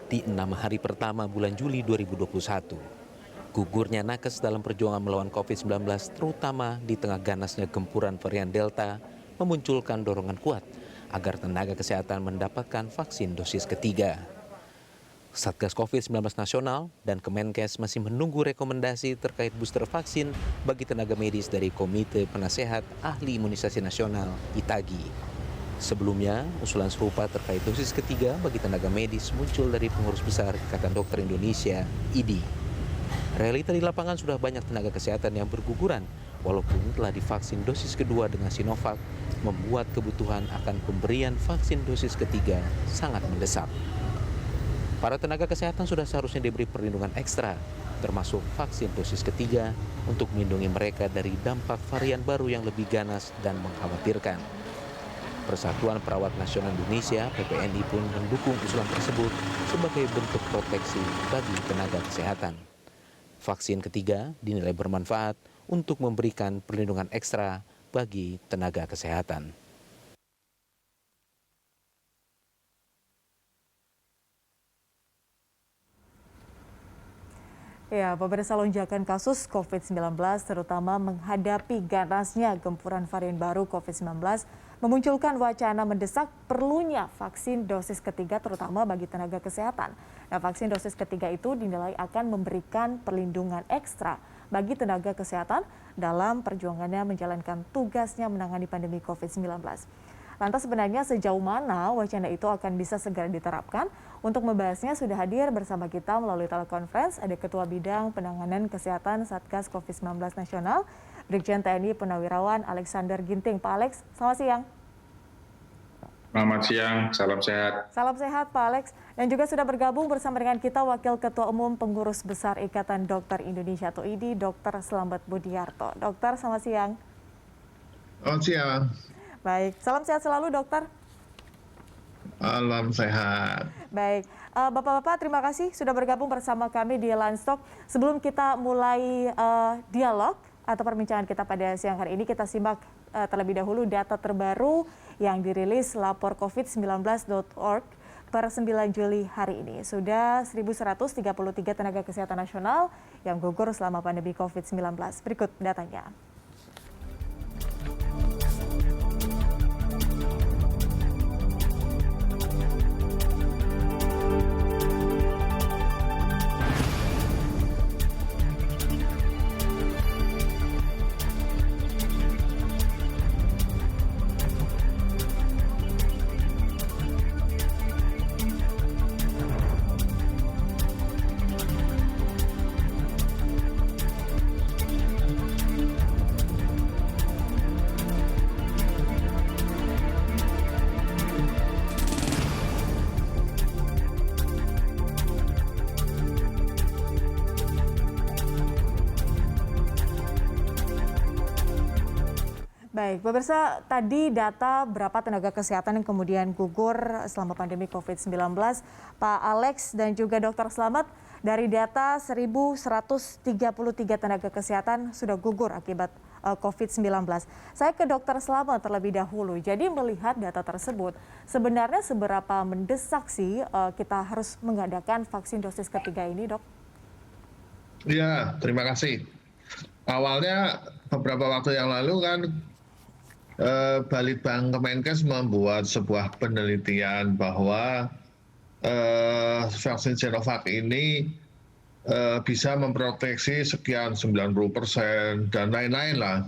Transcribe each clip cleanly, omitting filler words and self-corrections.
di 6 hari pertama bulan Juli 2021. Gugurnya nakes dalam perjuangan melawan COVID-19 terutama di tengah ganasnya gempuran varian Delta memunculkan dorongan kuat agar tenaga kesehatan mendapatkan vaksin dosis ketiga. Satgas COVID-19 Nasional dan Kemenkes masih menunggu rekomendasi terkait booster vaksin bagi tenaga medis dari Komite Penasehat Ahli Imunisasi Nasional (ITAGI). Sebelumnya, usulan serupa terkait dosis ketiga bagi tenaga medis muncul dari pengurus besar Ikatan Dokter Indonesia (IDI). Realita di lapangan sudah banyak tenaga kesehatan yang berguguran, walaupun telah divaksin dosis kedua dengan Sinovac, membuat kebutuhan akan pemberian vaksin dosis ketiga sangat mendesak. Para tenaga kesehatan sudah seharusnya diberi perlindungan ekstra, termasuk vaksin dosis ketiga, untuk melindungi mereka dari dampak varian baru yang lebih ganas dan mengkhawatirkan. Persatuan Perawat Nasional Indonesia (PPNI) pun mendukung usulan tersebut sebagai bentuk proteksi bagi tenaga kesehatan. Vaksin ketiga dinilai bermanfaat untuk memberikan perlindungan ekstra bagi tenaga kesehatan. Ya, pemirsa, lonjakan kasus COVID-19 terutama menghadapi ganasnya gempuran varian baru COVID-19 memunculkan wacana mendesak perlunya vaksin dosis ketiga terutama bagi tenaga kesehatan. Nah, vaksin dosis ketiga itu dinilai akan memberikan perlindungan ekstra bagi tenaga kesehatan dalam perjuangannya menjalankan tugasnya menangani pandemi COVID-19. Lantas sebenarnya sejauh mana wacana itu akan bisa segera diterapkan? Untuk membahasnya sudah hadir bersama kita melalui telekonferensi ada Ketua Bidang Penanganan Kesehatan Satgas COVID-19 Nasional, Brigjen TNI Purnawirawan Alexander Ginting. Pak Alex, selamat siang. Selamat siang, salam sehat. Salam sehat Pak Alex. Dan juga sudah bergabung bersama dengan kita Wakil Ketua Umum Pengurus Besar Ikatan Dokter Indonesia atau IDI, Dr. Slamet Budiarto. Dokter, selamat siang. Selamat siang. Baik, salam sehat selalu dokter. Salam sehat. Baik, Bapak-Bapak terima kasih sudah bergabung bersama kami di Livestock. Sebelum kita mulai dialog atau perbincangan kita pada siang hari ini, kita simak terlebih dahulu data terbaru yang dirilis lapor covid19.org per 9 Juli hari ini. Sudah 1.133 tenaga kesehatan nasional yang gugur selama pandemi COVID-19. Berikut datanya. Baik, pemirsa, tadi data berapa tenaga kesehatan yang kemudian gugur selama pandemi COVID-19. Pak Alex dan juga Dr. Slamet, dari data 1.133 tenaga kesehatan sudah gugur akibat COVID-19. Saya ke Dr. Slamet terlebih dahulu. Jadi melihat data tersebut, sebenarnya seberapa mendesak sih kita harus mengadakan vaksin dosis ketiga ini, dok? Ya, terima kasih. Awalnya beberapa waktu yang lalu kan Balitbang Kemenkes membuat sebuah penelitian bahwa vaksin Sinovac ini bisa memproteksi sekian 90% dan lain-lain lah.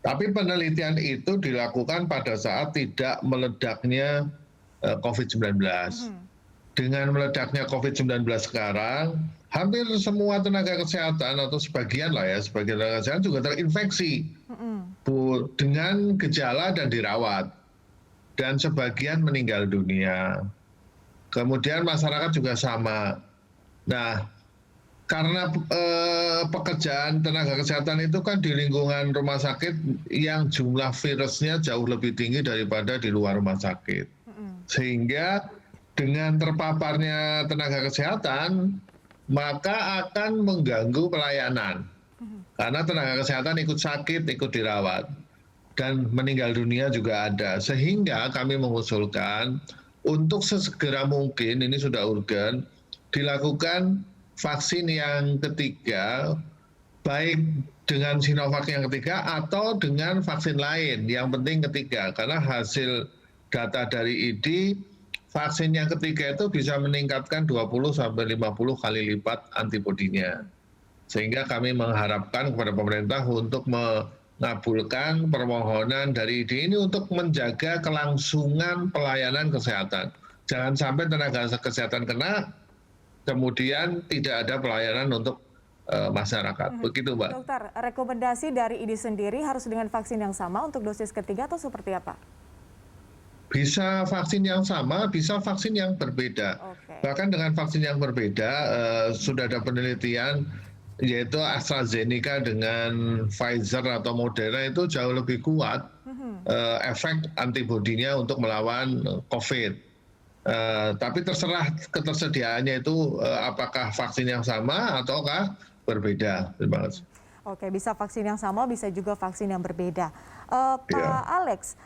Tapi penelitian itu dilakukan pada saat tidak meledaknya COVID-19. Dengan meledaknya COVID-19 sekarang, hampir semua tenaga kesehatan atau sebagian lah ya, sebagian tenaga kesehatan juga terinfeksi dengan gejala dan dirawat. Dan sebagian meninggal dunia. Kemudian masyarakat juga sama. Nah, karena pekerjaan tenaga kesehatan itu kan di lingkungan rumah sakit yang jumlah virusnya jauh lebih tinggi daripada di luar rumah sakit. Sehingga dengan terpaparnya tenaga kesehatan, maka akan mengganggu pelayanan. Karena tenaga kesehatan ikut sakit, ikut dirawat. Dan meninggal dunia juga ada. Sehingga kami mengusulkan untuk sesegera mungkin, ini sudah urgen, dilakukan vaksin yang ketiga, baik dengan Sinovac yang ketiga atau dengan vaksin lain. Yang penting ketiga, karena hasil data dari ID, vaksin yang ketiga itu bisa meningkatkan 20-50 kali lipat antibodinya. Sehingga kami mengharapkan kepada pemerintah untuk mengabulkan permohonan dari ID ini untuk menjaga kelangsungan pelayanan kesehatan. Jangan sampai tenaga kesehatan kena, kemudian tidak ada pelayanan untuk masyarakat. Begitu, Mbak. Dokter, rekomendasi dari ID sendiri harus dengan vaksin yang sama untuk dosis ketiga atau seperti apa? Bisa vaksin yang sama, bisa vaksin yang berbeda. Bahkan dengan vaksin yang berbeda, sudah ada penelitian, yaitu AstraZeneca dengan Pfizer atau Moderna itu jauh lebih kuat efek antibodinya untuk melawan COVID. Tapi terserah ketersediaannya itu apakah vaksin yang sama ataukah berbeda. Terima kasih. Oke, bisa vaksin yang sama, bisa juga vaksin yang berbeda. Pak Alex,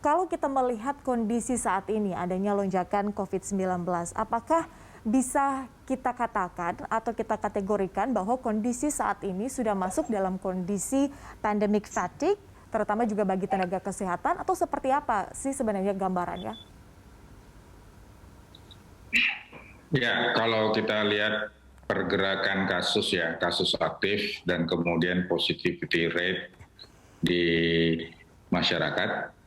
kalau kita melihat kondisi saat ini adanya lonjakan COVID-19, apakah bisa kita katakan atau kita kategorikan bahwa kondisi saat ini sudah masuk dalam kondisi pandemic fatigue, terutama juga bagi tenaga kesehatan, atau seperti apa sih sebenarnya gambarannya? Ya, kalau kita lihat pergerakan kasus ya, kasus aktif dan kemudian positivity rate di masyarakat,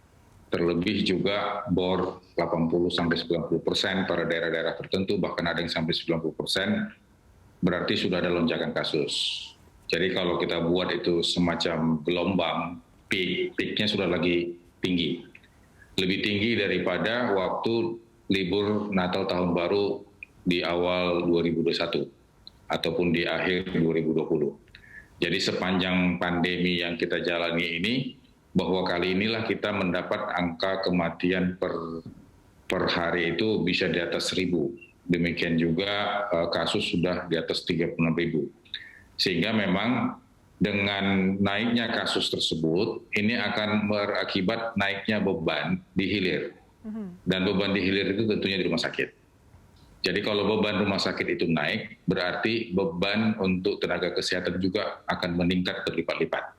terlebih juga bor 80-90% pada daerah-daerah tertentu, bahkan ada yang sampai 90%, berarti sudah ada lonjakan kasus. Jadi kalau kita buat itu semacam gelombang, peak-nya sudah lagi tinggi. Lebih tinggi daripada waktu libur Natal Tahun Baru di awal 2021 ataupun di akhir 2020. Jadi sepanjang pandemi yang kita jalani ini, bahwa kali inilah kita mendapat angka kematian per hari itu bisa di atas 1.000. Demikian juga kasus sudah di atas 36.000. Sehingga memang dengan naiknya kasus tersebut, ini akan berakibat naiknya beban di hilir. Dan beban di hilir itu tentunya di rumah sakit. Jadi kalau beban rumah sakit itu naik, berarti beban untuk tenaga kesehatan juga akan meningkat berlipat-lipat.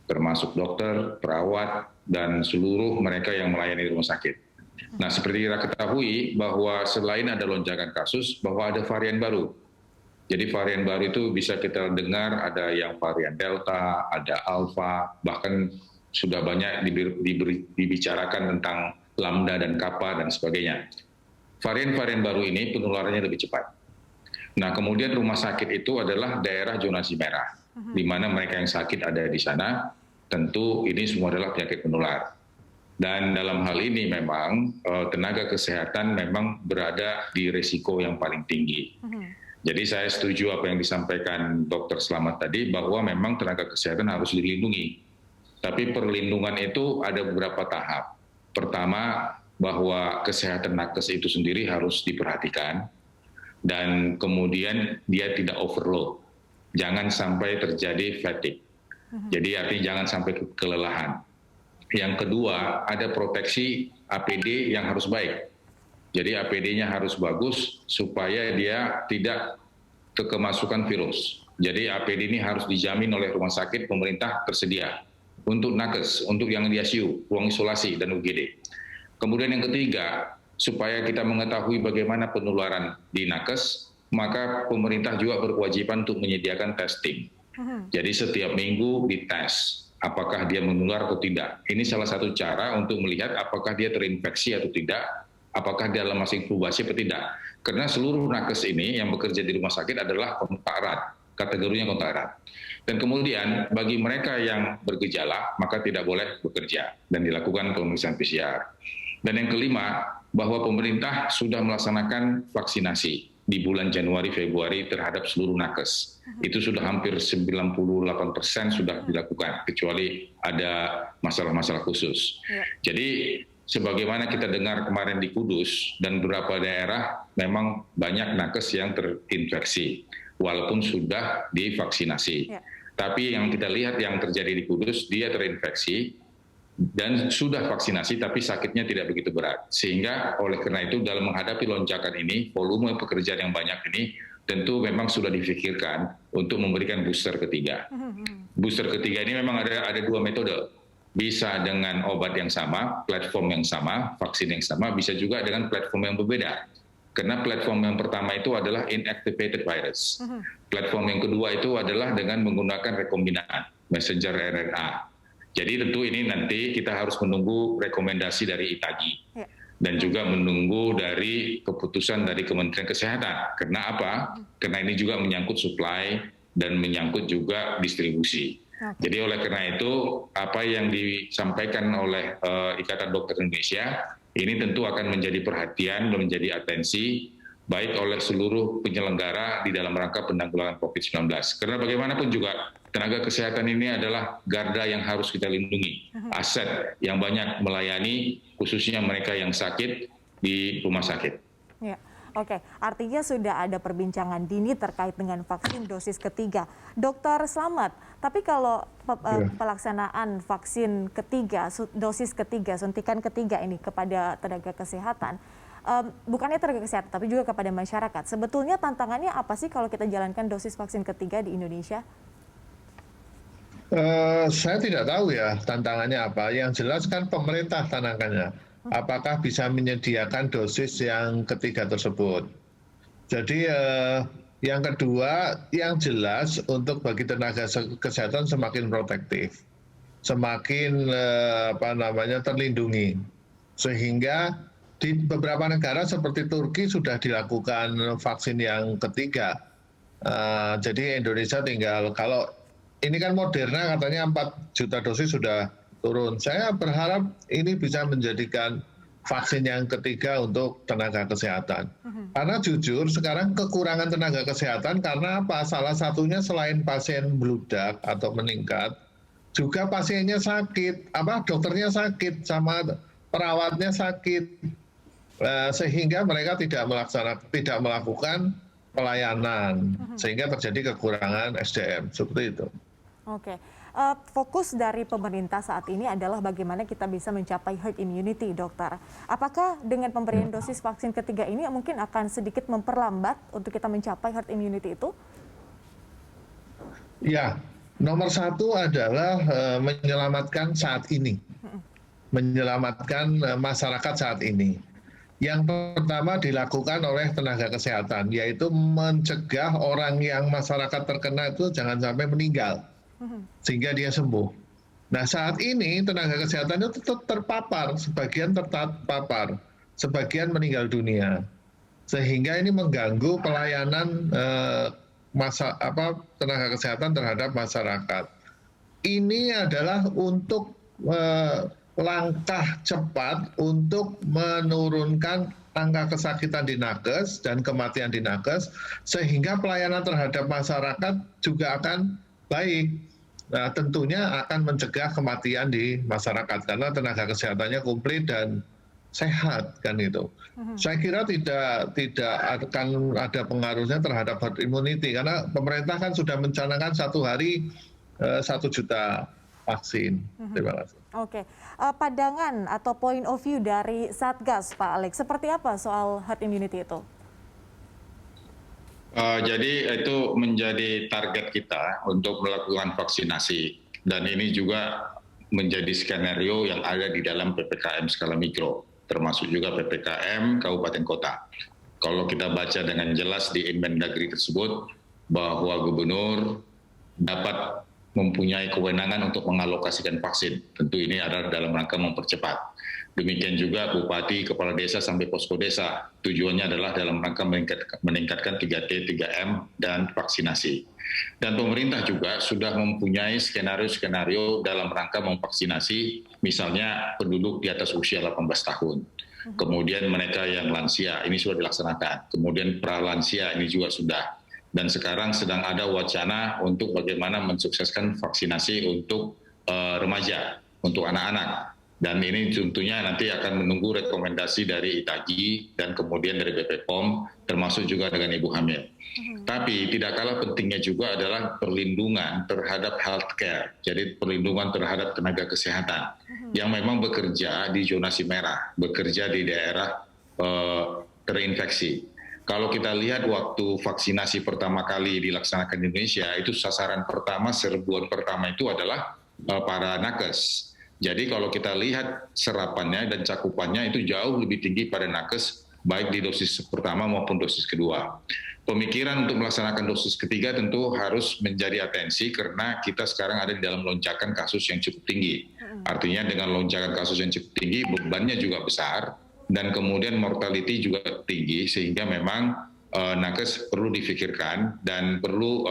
Termasuk dokter, perawat, dan seluruh mereka yang melayani rumah sakit. Nah, seperti kita ketahui bahwa selain ada lonjakan kasus, bahwa ada varian baru. Jadi varian baru itu bisa kita dengar ada yang varian Delta, ada Alpha, bahkan sudah banyak dibicarakan tentang Lambda dan Kappa dan sebagainya. Varian-varian baru ini penularannya lebih cepat. Nah, kemudian rumah sakit itu adalah daerah zonasi merah, di mana mereka yang sakit ada di sana, tentu ini semua adalah penyakit menular. Dan dalam hal ini memang tenaga kesehatan memang berada di risiko yang paling tinggi. Jadi saya setuju apa yang disampaikan Dr. Slamet tadi, bahwa memang tenaga kesehatan harus dilindungi. Tapi perlindungan itu ada beberapa tahap. Pertama, bahwa kesehatan nakes itu sendiri harus diperhatikan, dan kemudian dia tidak overload. Jangan sampai terjadi fatigue. Jadi artinya jangan sampai kelelahan. Yang kedua, ada proteksi APD yang harus baik. Jadi APD-nya harus bagus supaya dia tidak kemasukan virus. Jadi APD ini harus dijamin oleh rumah sakit, pemerintah tersedia untuk nakes, untuk yang di ICU, ruang isolasi, dan UGD. Kemudian yang ketiga, supaya kita mengetahui bagaimana penularan di nakes, maka pemerintah juga berkewajiban untuk menyediakan testing. Jadi setiap minggu dites, apakah dia menular atau tidak. Ini salah satu cara untuk melihat apakah dia terinfeksi atau tidak, apakah dia dalam masa inkubasi atau tidak. Karena seluruh nakes ini yang bekerja di rumah sakit adalah kontak erat, kategorinya kontak erat. Dan kemudian bagi mereka yang bergejala, maka tidak boleh bekerja dan dilakukan pemeriksaan PCR. Dan yang kelima, bahwa pemerintah sudah melaksanakan vaksinasi di bulan Januari, Februari terhadap seluruh nakes. Itu sudah hampir 98% sudah dilakukan, kecuali ada masalah-masalah khusus. Jadi sebagaimana kita dengar kemarin di Kudus dan beberapa daerah, memang banyak nakes yang terinfeksi, walaupun sudah divaksinasi. Tapi yang kita lihat yang terjadi di Kudus, dia terinfeksi, dan sudah vaksinasi tapi sakitnya tidak begitu berat. Sehingga oleh karena itu dalam menghadapi lonjakan ini, volume pekerjaan yang banyak ini tentu memang sudah difikirkan untuk memberikan booster ketiga. Booster ketiga ini memang ada dua metode. Bisa dengan obat yang sama, platform yang sama, vaksin yang sama, bisa juga dengan platform yang berbeda. Karena platform yang pertama itu adalah inactivated virus. Platform yang kedua itu adalah dengan menggunakan rekombinan, messenger RNA. Jadi tentu ini nanti kita harus menunggu rekomendasi dari ITAGI dan juga menunggu dari keputusan dari Kementerian Kesehatan. Karena apa? Karena ini juga menyangkut supply dan menyangkut juga distribusi. Jadi oleh karena itu apa yang disampaikan oleh Ikatan Dokter Indonesia ini tentu akan menjadi perhatian dan menjadi atensi baik oleh seluruh penyelenggara di dalam rangka penanggulangan COVID-19. Karena bagaimanapun juga tenaga kesehatan ini adalah garda yang harus kita lindungi, aset yang banyak melayani khususnya mereka yang sakit di rumah sakit. Ya. Oke, artinya sudah ada perbincangan dini terkait dengan vaksin dosis ketiga. Dokter Slamet, tapi kalau pelaksanaan vaksin ketiga, dosis ketiga, suntikan ketiga ini kepada tenaga kesehatan, bukannya tenaga kesehatan, tapi juga kepada masyarakat, sebetulnya tantangannya apa sih kalau kita jalankan dosis vaksin ketiga di Indonesia? Saya tidak tahu ya tantangannya apa. Yang jelas kan pemerintah tantangannya. Apakah bisa menyediakan dosis yang ketiga tersebut. Jadi yang kedua, yang jelas untuk bagi tenaga kesehatan semakin protektif, semakin terlindungi. Sehingga di beberapa negara seperti Turki sudah dilakukan vaksin yang ketiga. Jadi Indonesia tinggal, kalau ini kan Moderna katanya 4 juta dosis sudah turun. Saya berharap ini bisa menjadikan vaksin yang ketiga untuk tenaga kesehatan. Karena jujur sekarang kekurangan tenaga kesehatan karena apa? Salah satunya selain pasien bludak atau meningkat, juga pasiennya sakit, dokternya sakit, sama perawatnya sakit. Sehingga mereka tidak melakukan pelayanan, sehingga terjadi kekurangan SDM, seperti itu. Oke, fokus dari pemerintah saat ini adalah bagaimana kita bisa mencapai herd immunity, dokter. Apakah dengan pemberian dosis vaksin ketiga ini mungkin akan sedikit memperlambat untuk kita mencapai herd immunity itu? Ya, nomor satu adalah menyelamatkan saat ini, menyelamatkan masyarakat saat ini. Yang pertama dilakukan oleh tenaga kesehatan, yaitu mencegah orang yang masyarakat terkena itu jangan sampai meninggal, sehingga dia sembuh. Nah saat ini tenaga kesehatan itu tetap terpapar, sebagian terpapar, sebagian meninggal dunia. Sehingga ini mengganggu pelayanan tenaga kesehatan terhadap masyarakat. Ini adalah untuk langkah cepat untuk menurunkan angka kesakitan di nakes dan kematian di nakes, sehingga pelayanan terhadap masyarakat juga akan baik. Nah, tentunya akan mencegah kematian di masyarakat karena tenaga kesehatannya komplit dan sehat kan itu. Saya kira tidak akan ada pengaruhnya terhadap herd immunity karena pemerintah kan sudah mencanangkan 1 hari 1 juta vaksin. Terima kasih. Oke, pandangan atau point of view dari Satgas, Pak Alex, seperti apa soal herd immunity itu? Jadi itu menjadi target kita untuk melakukan vaksinasi dan ini juga menjadi skenario yang ada di dalam PPKM skala mikro, termasuk juga PPKM kabupaten kota. Kalau kita baca dengan jelas di Inmendagri tersebut bahwa gubernur dapat mempunyai kewenangan untuk mengalokasikan vaksin. Tentu ini adalah dalam rangka mempercepat. Demikian juga bupati, kepala desa sampai posko desa. Tujuannya adalah dalam rangka meningkatkan 3T, 3M dan vaksinasi. Dan pemerintah juga sudah mempunyai skenario-skenario dalam rangka memvaksinasi misalnya penduduk di atas usia 18 tahun. Kemudian mereka yang lansia, ini sudah dilaksanakan. Kemudian pralansia, ini juga sudah. Dan sekarang sedang ada wacana untuk bagaimana mensukseskan vaksinasi untuk remaja, untuk anak-anak. Dan ini tentunya nanti akan menunggu rekomendasi dari ITAGI dan kemudian dari BP POM, termasuk juga dengan ibu hamil. Tapi tidak kalah pentingnya juga adalah perlindungan terhadap healthcare, jadi perlindungan terhadap tenaga kesehatan yang memang bekerja di zonasi merah, bekerja di daerah terinfeksi. Kalau kita lihat waktu vaksinasi pertama kali dilaksanakan di Indonesia, itu sasaran pertama, serbuan pertama itu adalah para nakes. Jadi kalau kita lihat serapannya dan cakupannya itu jauh lebih tinggi pada nakes, baik di dosis pertama maupun dosis kedua. Pemikiran untuk melaksanakan dosis ketiga tentu harus menjadi atensi karena kita sekarang ada di dalam lonjakan kasus yang cukup tinggi. Artinya dengan lonjakan kasus yang cukup tinggi, bebannya juga besar dan kemudian mortality juga tinggi sehingga memang nakes perlu difikirkan dan perlu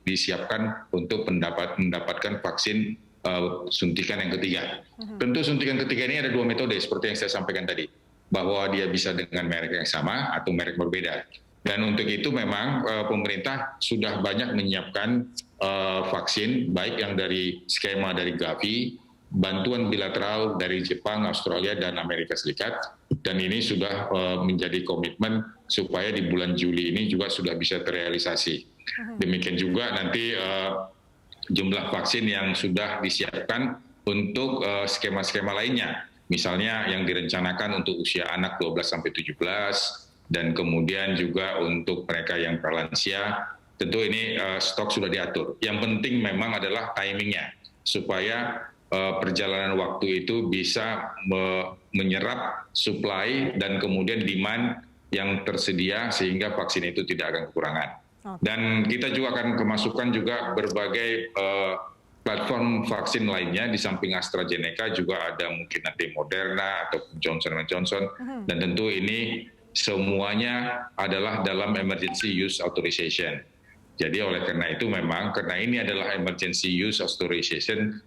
disiapkan untuk mendapatkan vaksin suntikan yang ketiga. Tentu suntikan ketiga ini ada dua metode seperti yang saya sampaikan tadi, bahwa dia bisa dengan merek yang sama atau merek berbeda. Dan untuk itu memang pemerintah sudah banyak menyiapkan vaksin, baik yang dari skema dari Gavi, bantuan bilateral dari Jepang, Australia, dan Amerika Serikat. Dan ini sudah menjadi komitmen supaya di bulan Juli ini juga sudah bisa terrealisasi. Demikian juga nanti jumlah vaksin yang sudah disiapkan untuk skema-skema lainnya. Misalnya yang direncanakan untuk usia anak 12-17, dan kemudian juga untuk mereka yang pralansia, tentu ini stok sudah diatur. Yang penting memang adalah timingnya, supaya perjalanan waktu itu bisa menyerap supply dan kemudian demand yang tersedia sehingga vaksin itu tidak akan kekurangan. Dan kita juga akan kemasukan juga berbagai platform vaksin lainnya di samping AstraZeneca juga ada mungkin nanti Moderna atau Johnson & Johnson, dan tentu ini semuanya adalah dalam emergency use authorization. Jadi oleh karena itu memang karena ini adalah emergency use authorization,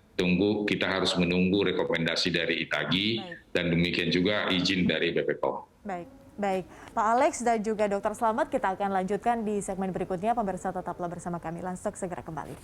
kita harus menunggu rekomendasi dari ITAGI dan demikian juga izin dari BP POM. Baik, Pak Alex dan juga Dr. Slamet, kita akan lanjutkan di segmen berikutnya. Pemirsa tetaplah bersama kami, Lanstock segera kembali.